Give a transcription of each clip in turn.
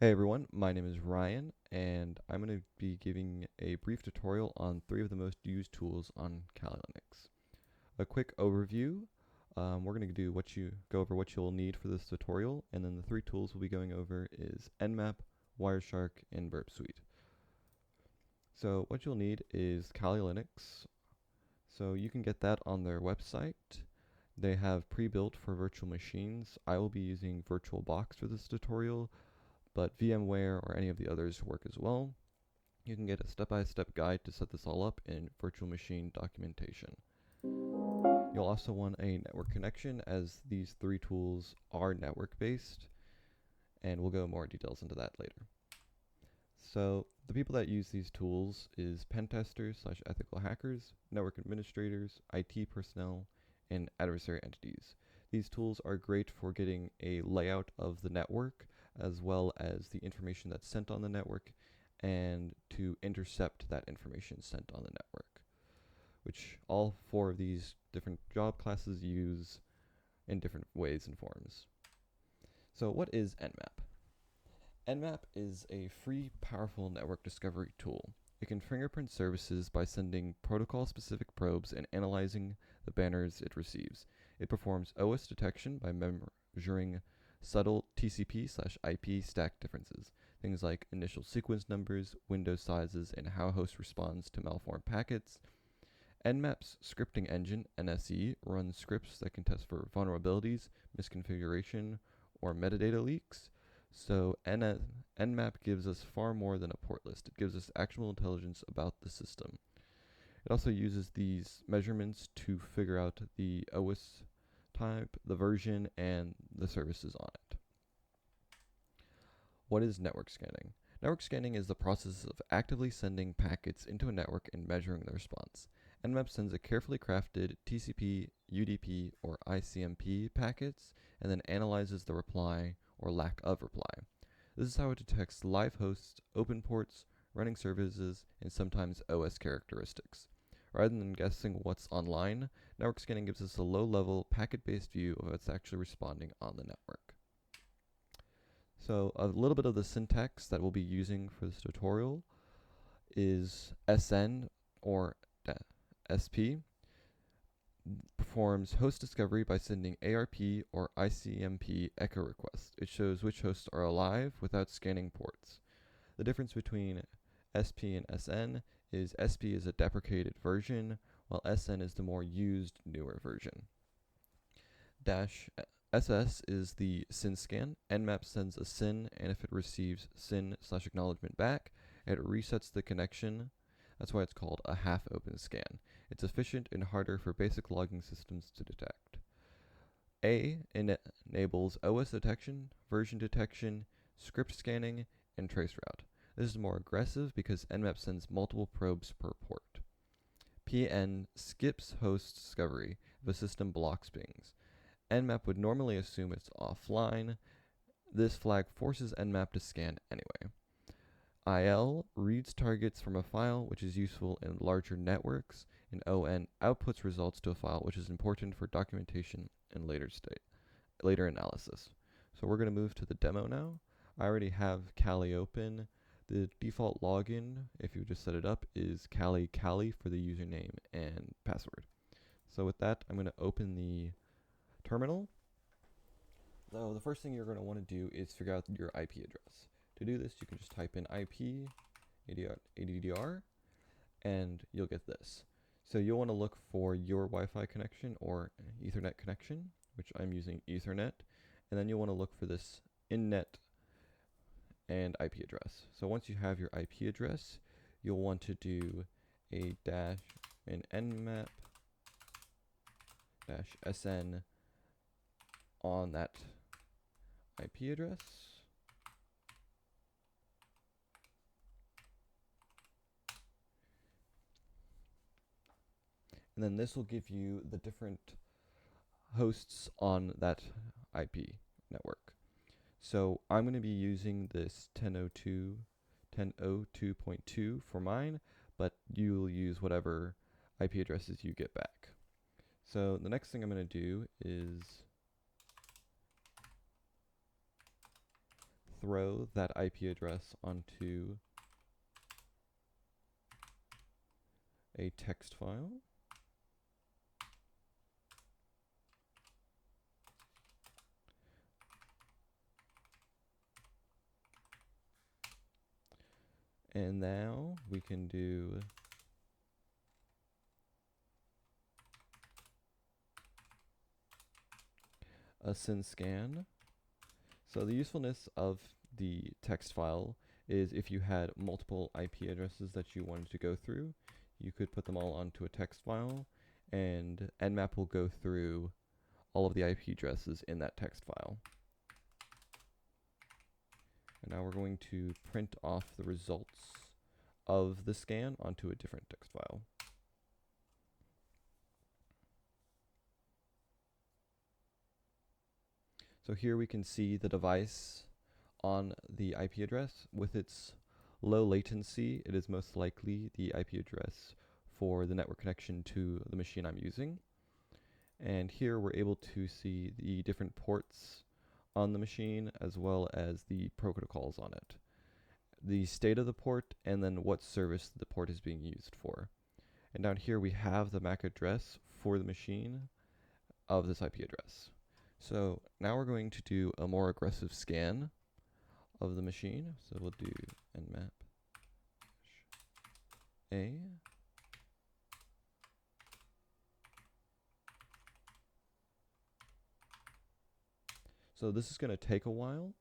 Hey everyone, my name is Ryan, and I'm going to be giving a brief tutorial on 3 of the most used tools on Kali Linux. A quick overview, we're going to go over what you'll need for this tutorial, and then the 3 tools we'll be going over is Nmap, Wireshark, and Burp Suite. So what you'll need is Kali Linux, so you can get that on their website. They have pre-built for virtual machines. I will be using VirtualBox for this tutorial, but VMware or any of the others work as well. You can get a step-by-step guide to set this all up in virtual machine documentation. You'll also want a network connection, as these 3 tools are network-based, and we'll go more details into that later. So the people that use these tools is pen testers / ethical hackers, network administrators, IT personnel, and adversary entities. These tools are great for getting a layout of the network, as well as the information that's sent on the network, and to intercept that information sent on the network, which all 4 of these different job classes use in different ways and forms. So what is Nmap? Nmap is a free, powerful network discovery tool. It can fingerprint services by sending protocol-specific probes and analyzing the banners it receives. It performs OS detection by measuring subtle TCP/IP stack differences, things like initial sequence numbers, window sizes, and how host responds to malformed packets. Nmap's scripting engine, NSE, runs scripts that can test for vulnerabilities, misconfiguration, or metadata leaks. So Nmap gives us far more than a port list. It gives us actual intelligence about the system. It also uses these measurements to figure out the OS type, the version, and the services on it. What is network scanning? Network scanning is the process of actively sending packets into a network and measuring the response. Nmap sends a carefully crafted TCP, UDP, or ICMP packets and then analyzes the reply or lack of reply. This is how it detects live hosts, open ports, running services, and sometimes OS characteristics. Rather than guessing what's online, network scanning gives us a low-level, packet-based view of what's actually responding on the network. So a little bit of the syntax that we'll be using for this tutorial is SN, or SP, performs host discovery by sending ARP or ICMP echo requests. It shows which hosts are alive without scanning ports. The difference between SP and SN is SP is a deprecated version, while SN is the more used, newer version. SS is the SYN scan. Nmap sends a SYN, and if it receives SYN/acknowledgement back, it resets the connection. That's why it's called a half-open scan. It's efficient and harder for basic logging systems to detect. A enables OS detection, version detection, script scanning, and traceroute. This is more aggressive because Nmap sends multiple probes per port. PN skips host discovery if a system blocks pings. Nmap would normally assume it's offline. This flag forces Nmap to scan anyway. IL reads targets from a file, which is useful in larger networks, and ON outputs results to a file, which is important for documentation and later analysis. So we're going to move to the demo now. I already have Kali open. The default login, if you just set it up, is Kali for the username and password. So with that, I'm going to open the terminal. So the first thing you're going to want to do is figure out your IP address. To do this, you can just type in IP ADDR, and you'll get this. So you'll want to look for your Wi-Fi connection or Ethernet connection, which I'm using Ethernet, and then you'll want to look for this innet and IP address. So once you have your IP address, you'll want to do a dash in nmap -sn on that IP address. And then this will give you the different hosts on that IP network. So I'm going to be using this 10.02.2 for mine, but you'll use whatever IP addresses you get back. So the next thing I'm going to do is throw that IP address onto a text file. And now we can do a synscan. So the usefulness of the text file is if you had multiple IP addresses that you wanted to go through, you could put them all onto a text file, and Nmap will go through all of the IP addresses in that text file. And now we're going to print off the results of the scan onto a different text file. So here we can see the device on the IP address. With its low latency, it is most likely the IP address for the network connection to the machine I'm using. And here we're able to see the different ports on the machine as well as the protocols on it, the state of the port, and then what service the port is being used for. And down here we have the MAC address for the machine of this IP address. So now we're going to do a more aggressive scan of the machine. So we'll do nmap a. So this is going to take a while.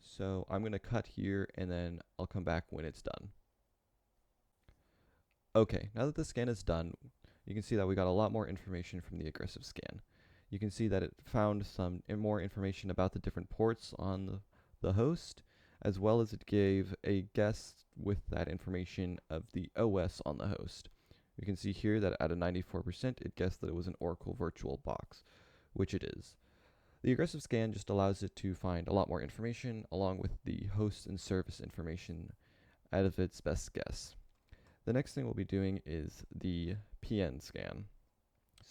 So I'm going to cut here and then I'll come back when it's done. Okay, now that the scan is done, you can see that we got a lot more information from the aggressive scan. You can see that it found some more information about the different ports on the host, as well as it gave a guess with that information of the OS on the host. We can see here that at a 94%, it guessed that it was an Oracle VirtualBox, which it is. The aggressive scan just allows it to find a lot more information along with the host and service information out of its best guess. The next thing we'll be doing is the PN scan.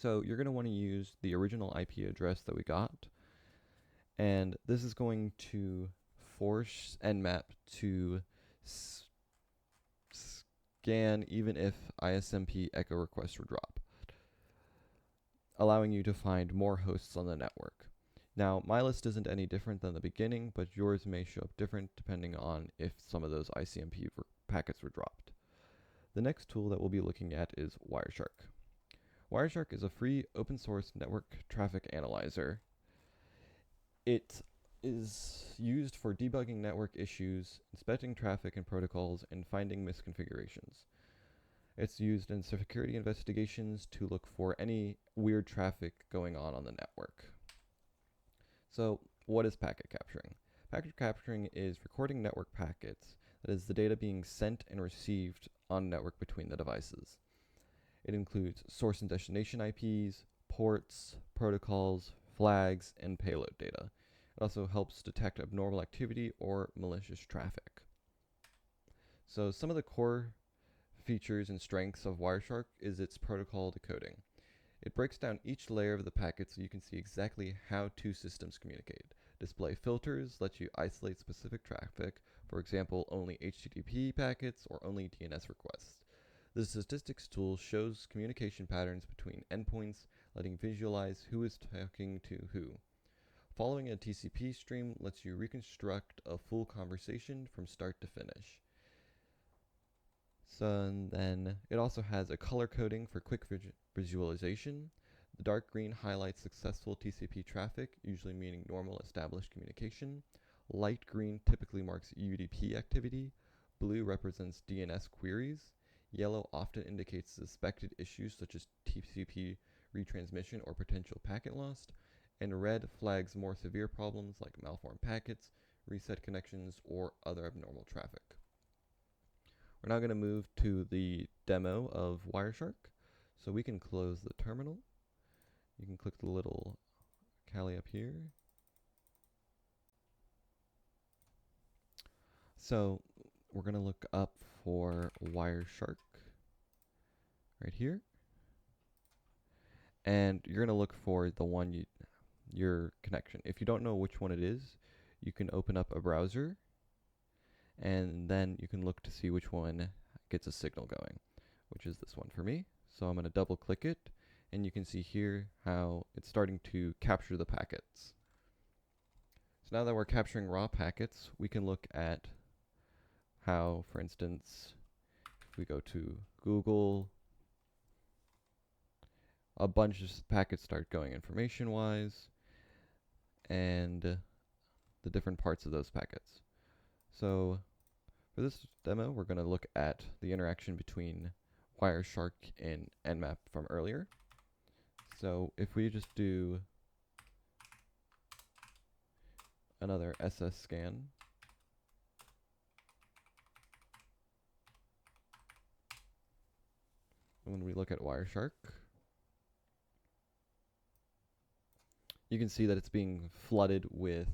So you're going to want to use the original IP address that we got, and this is going to force Nmap to scan even if ISMP echo requests were dropped, allowing you to find more hosts on the network. Now, my list isn't any different than the beginning, but yours may show up different depending on if some of those ICMP packets were dropped. The next tool that we'll be looking at is Wireshark. Wireshark is a free open source network traffic analyzer. It is used for debugging network issues, inspecting traffic and protocols, and finding misconfigurations. It's used in security investigations to look for any weird traffic going on the network. So, what is packet capturing? Packet capturing is recording network packets, that is the data being sent and received on network between the devices. It includes source and destination IPs, ports, protocols, flags, and payload data. It also helps detect abnormal activity or malicious traffic. So some of the core features and strengths of Wireshark is its protocol decoding. It breaks down each layer of the packet so you can see exactly how two systems communicate. Display filters lets you isolate specific traffic, for example, only HTTP packets or only DNS requests. The statistics tool shows communication patterns between endpoints, letting visualize who is talking to who. Following a TCP stream lets you reconstruct a full conversation from start to finish. So then it also has a color coding for quick visualization. The dark green highlights successful TCP traffic, usually meaning normal established communication. Light green typically marks UDP activity. Blue represents DNS queries. Yellow often indicates suspected issues such as TCP retransmission or potential packet loss. And red flags more severe problems like malformed packets, reset connections, or other abnormal traffic. We're now going to move to the demo of Wireshark. So we can close the terminal. You can click the little Kali up here. So we're going to look up for Wireshark right here. And you're going to look for the one your connection. If you don't know which one it is, you can open up a browser and then you can look to see which one gets a signal going, which is this one for me. So I'm going to double click it, and you can see here how it's starting to capture the packets. So now that we're capturing raw packets, we can look at how, for instance, if we go to Google, a bunch of packets start going information-wise, and the different parts of those packets. So for this demo, we're going to look at the interaction between Wireshark and Nmap from earlier. So if we just do another SS scan, and when we look at Wireshark, you can see that it's being flooded with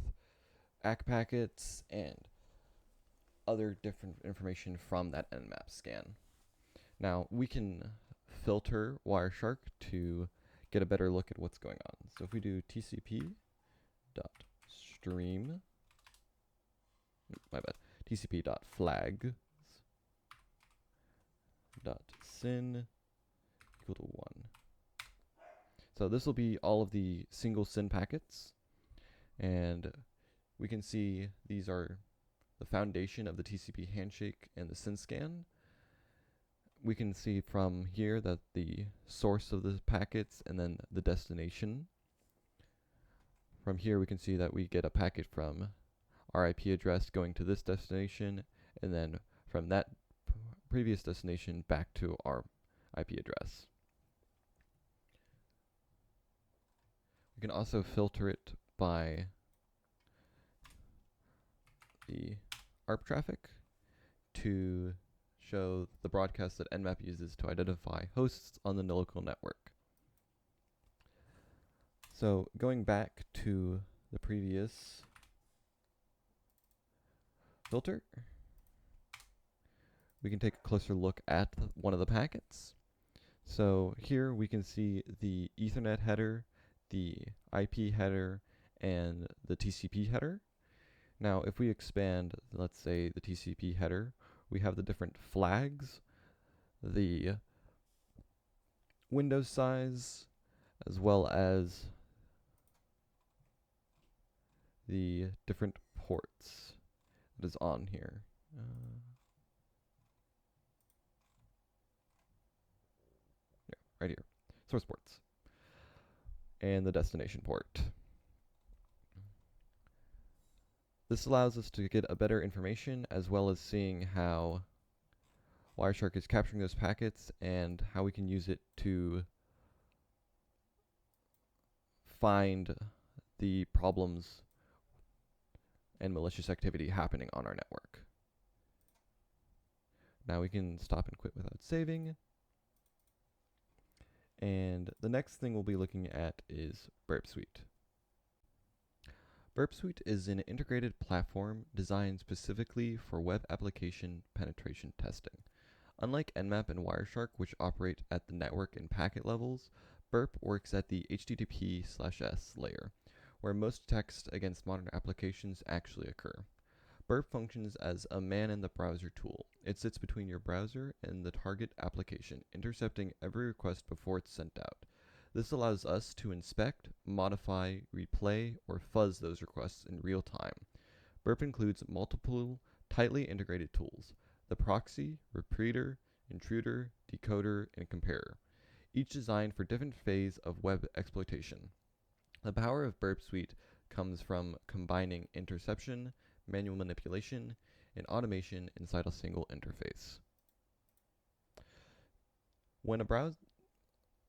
ACK packets and other different information from that Nmap scan. Now we can filter Wireshark to get a better look at what's going on. So if we do tcp.stream, tcp.flags.syn equal to 1. So this will be all of the single SYN packets, and we can see these are the foundation of the TCP handshake and the SYN scan. We can see from here that the source of the packets and then the destination. From here we can see that we get a packet from our IP address going to this destination, and then from that previous destination back to our IP address. We can also filter it by the ARP traffic to show the broadcast that Nmap uses to identify hosts on the local network. So going back to the previous filter, we can take a closer look at one of the packets. So here we can see the Ethernet header, the IP header, and the TCP header. Now if we expand, let's say, the TCP header, we have the different flags, the window size, as well as the different ports that is on here. Right here, source ports, and the destination port. This allows us to get a better information, as well as seeing how Wireshark is capturing those packets and how we can use it to find the problems and malicious activity happening on our network. Now we can stop and quit without saving. And the next thing we'll be looking at is Burp Suite. Burp Suite is an integrated platform designed specifically for web application penetration testing. Unlike Nmap and Wireshark, which operate at the network and packet levels, Burp works at the HTTP/S layer, where most attacks against modern applications actually occur. Burp functions as a man-in-the-browser tool. It sits between your browser and the target application, intercepting every request before it's sent out. This allows us to inspect, modify, replay, or fuzz those requests in real time. Burp includes multiple tightly integrated tools: the proxy, repeater, intruder, decoder, and comparer, each designed for different phases of web exploitation. The power of Burp Suite comes from combining interception, manual manipulation, and automation inside a single interface.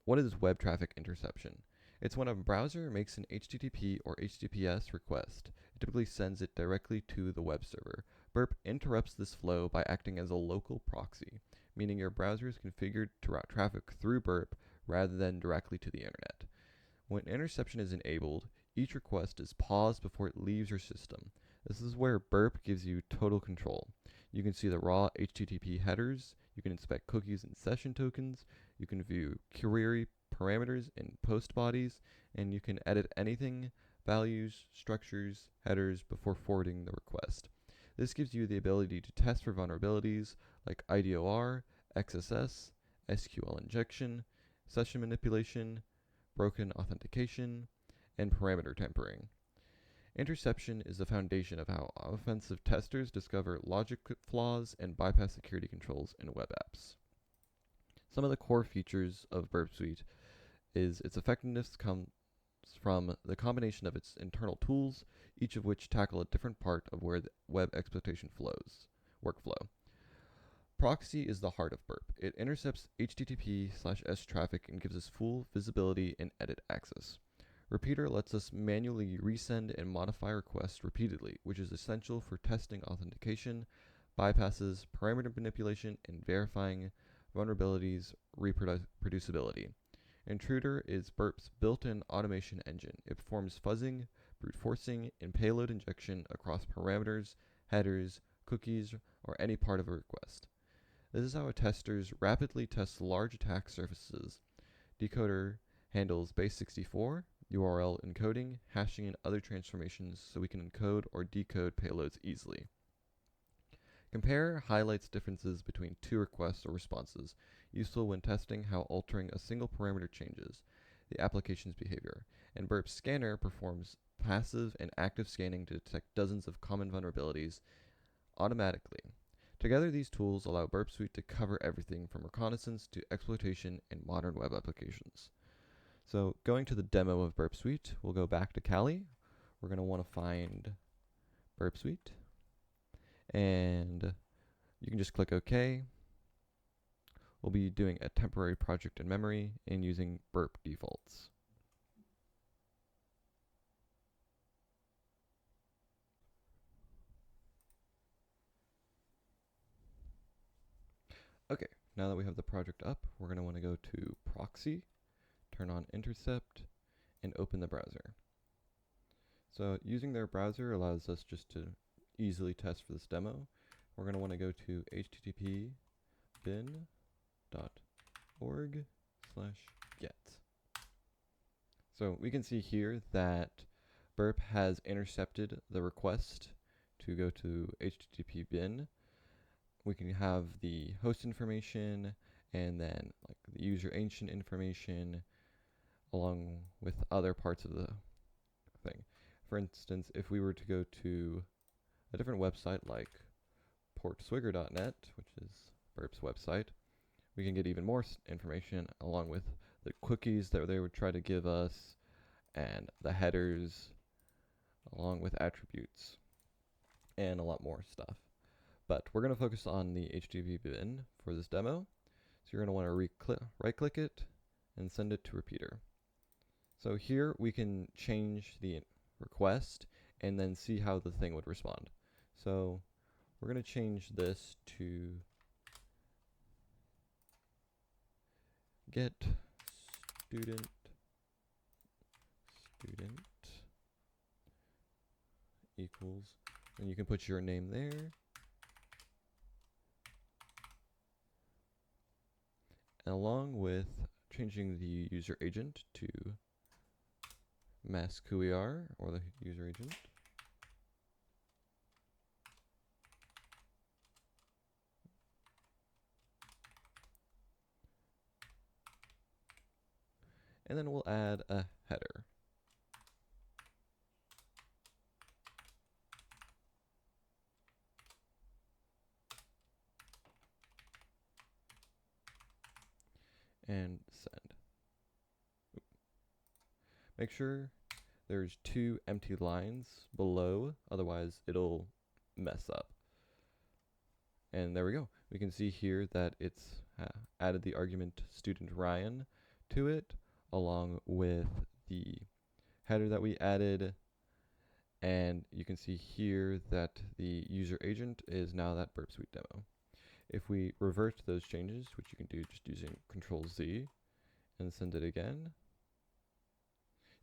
What is web traffic interception? It's when a browser makes an HTTP or HTTPS request. It typically sends it directly to the web server. Burp interrupts this flow by acting as a local proxy, meaning your browser is configured to route traffic through Burp rather than directly to the internet. When interception is enabled, each request is paused before it leaves your system. This is where Burp gives you total control. You can see the raw HTTP headers, you can inspect cookies and session tokens, you can view query parameters and post bodies, and you can edit anything, values, structures, headers, before forwarding the request. This gives you the ability to test for vulnerabilities like IDOR, XSS, SQL injection, session manipulation, broken authentication, and parameter tampering. Interception is the foundation of how offensive testers discover logic flaws and bypass security controls in web apps. Some of the core features of Burp Suite is its effectiveness comes from the combination of its internal tools, each of which tackle a different part of where the web exploitation workflow. Proxy is the heart of Burp. It intercepts HTTP/S traffic and gives us full visibility and edit access. Repeater lets us manually resend and modify requests repeatedly, which is essential for testing authentication, bypasses, parameter manipulation, and verifying vulnerabilities' reproducibility. Intruder is Burp's built-in automation engine. It performs fuzzing, brute forcing, and payload injection across parameters, headers, cookies, or any part of a request. This is how testers rapidly test large attack surfaces. Decoder handles base64, URL encoding, hashing, and other transformations so we can encode or decode payloads easily. Compare highlights differences between two requests or responses, useful when testing how altering a single parameter changes the application's behavior. And Burp's scanner performs passive and active scanning to detect dozens of common vulnerabilities automatically. Together, these tools allow Burp Suite to cover everything from reconnaissance to exploitation in modern web applications. So going to the demo of Burp Suite, we'll go back to Kali. We're going to want to find Burp Suite. And you can just click OK. We'll be doing a temporary project in memory and using Burp defaults. Okay, now that we have the project up, we're going to want to go to Proxy, turn on Intercept, and open the browser. So using their browser allows us just to easily test for this demo. We're going to want to go to http://bin.org/get. So we can see here that Burp has intercepted the request to go to HTTP bin. We can have the host information and then like the user agent information along with other parts of the thing. For instance, if we were to go to a different website like portswigger.net, which is Burp's website, we can get even more information along with the cookies that they would try to give us and the headers along with attributes and a lot more stuff. But we're going to focus on the HTTP bin for this demo. So you're going to want to right-click it and send it to repeater. So here we can change the request and then see how the thing would respond. So we're going to change this to get student equals, and you can put your name there. Along with changing the user agent to mask who we are, or the user agent. And then we'll add a header. And send. Make sure there's 2 empty lines below, otherwise it'll mess up. And there we go. We can see here that it's added the argument student Ryan to it, along with the header that we added. And you can see here that the user agent is now that Burp Suite demo. If we revert those changes, which you can do just using Control-Z and send it again,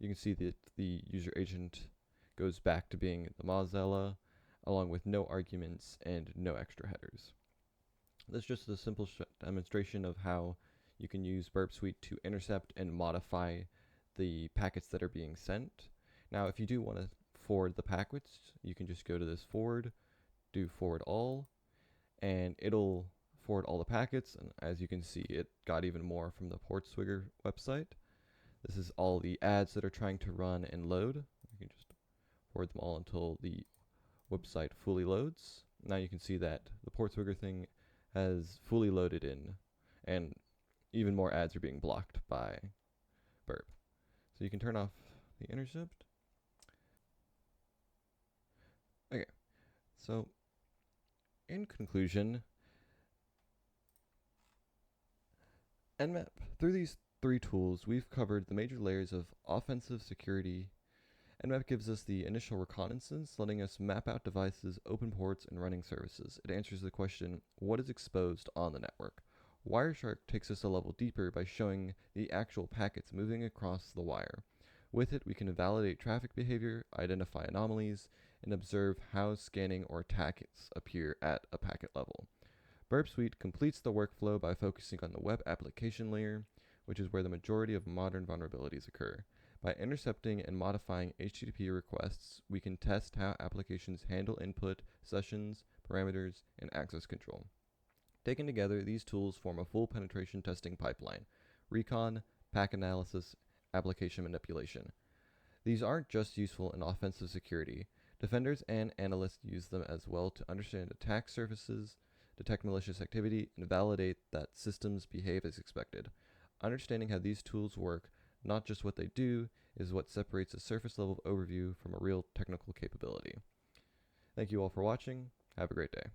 you can see that the user agent goes back to being the Mozilla, along with no arguments and no extra headers. That's just a simple demonstration of how you can use Burp Suite to intercept and modify the packets that are being sent. Now, if you do want to forward the packets, you can just go to this forward do forward all, and it'll forward all the packets. And as you can see, it got even more from the Portswigger website. This is all the ads that are trying to run and load. You can just forward them all until the website fully loads. Now you can see that the Portswigger thing has fully loaded in, and even more ads are being blocked by Burp. So you can turn off the intercept. Okay, so in conclusion, Nmap, through these three tools, we've covered the major layers of offensive security. Nmap gives us the initial reconnaissance, letting us map out devices, open ports, and running services. It answers the question, what is exposed on the network? Wireshark takes us a level deeper by showing the actual packets moving across the wire. With it, we can validate traffic behavior, identify anomalies, and observe how scanning or attacks appear at a packet level. Burp Suite completes the workflow by focusing on the web application layer, which is where the majority of modern vulnerabilities occur. By intercepting and modifying HTTP requests, we can test how applications handle input, sessions, parameters, and access control. Taken together, these tools form a full penetration testing pipeline: recon, pack analysis, application manipulation. These aren't just useful in offensive security. Defenders and analysts use them as well to understand attack surfaces, detect malicious activity, and validate that systems behave as expected. Understanding how these tools work, not just what they do, is what separates a surface level overview from a real technical capability. Thank you all for watching. Have a great day.